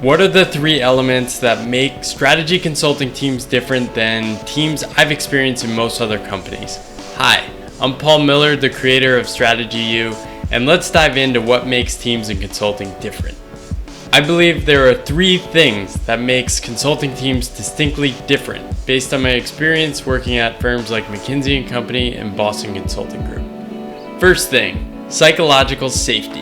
What are the three elements that make strategy consulting teams different than teams I've experienced in most other companies? Hi, I'm Paul Miller, the creator of Strategy U, and let's dive into what makes teams in consulting different. I believe there are three things that makes consulting teams distinctly different based on my experience working at firms like McKinsey & Company and Boston Consulting Group. First thing, psychological safety.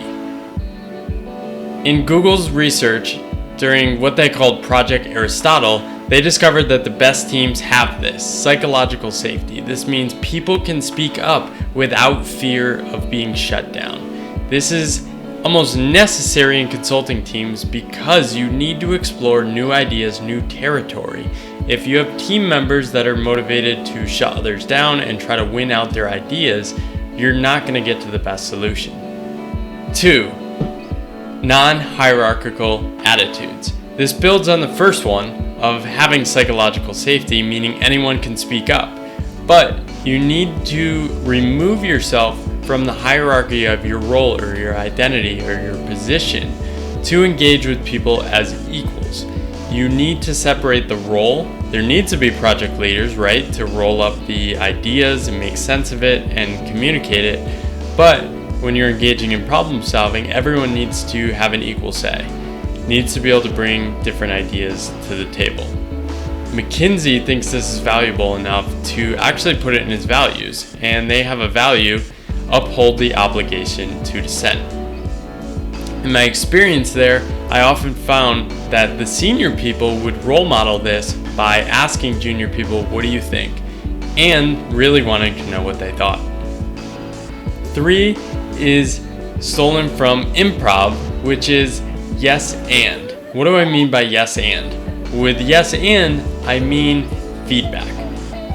In Google's research, during what they called Project Aristotle, they discovered that the best teams have this, psychological safety. This means people can speak up without fear of being shut down. This is almost necessary in consulting teams because you need to explore new ideas, new territory. If you have team members that are motivated to shut others down and try to win out their ideas, you're not going to get to the best solution. 2. Non-hierarchical attitudes. This builds on the first one of having psychological safety, meaning anyone can speak up. But you need to remove yourself from the hierarchy of your role or your identity or your position to engage with people as equals. You need to separate the role. There needs to be project leaders, right, to roll up the ideas and make sense of it and communicate it. But when you're engaging in problem solving, everyone needs to have an equal say, needs to be able to bring different ideas to the table. McKinsey thinks this is valuable enough to actually put it in its values, and they have a value, uphold the obligation to dissent. In my experience there, I often found that the senior people would role model this by asking junior people, what do you think? And really wanting to know what they thought. 3 is stolen from improv, which is yes and. What do I mean by yes and? With yes and, I mean feedback.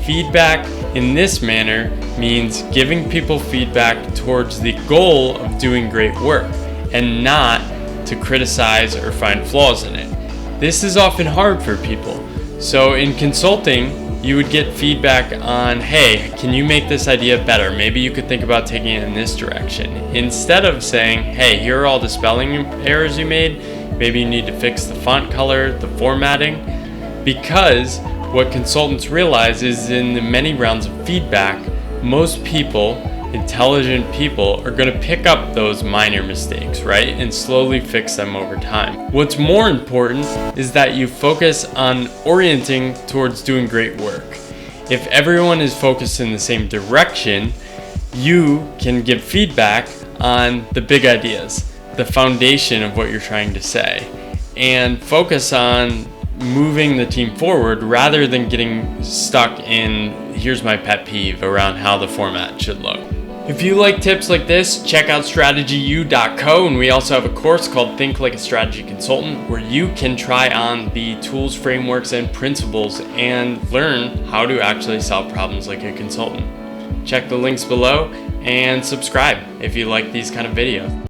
Feedback in this manner means giving people feedback towards the goal of doing great work and not to criticize or find flaws in it. This is often hard for people. So in consulting, you would get feedback on, hey, can you make this idea better? Maybe you could think about taking it in this direction. Instead of saying, hey, here are all the spelling errors you made, maybe you need to fix the font color, the formatting. Because what consultants realize is in the many rounds of feedback, most people, intelligent people, are going to pick up those minor mistakes, right? And slowly fix them over time. What's more important is that you focus on orienting towards doing great work. If everyone is focused in the same direction, you can give feedback on the big ideas, the foundation of what you're trying to say, and focus on moving the team forward rather than getting stuck in, here's my pet peeve around how the format should look. If you like tips like this, check out strategyu.co, and we also have a course called Think Like a Strategy Consultant where you can try on the tools, frameworks, and principles and learn how to actually solve problems like a consultant. Check the links below and subscribe if you like these kind of videos.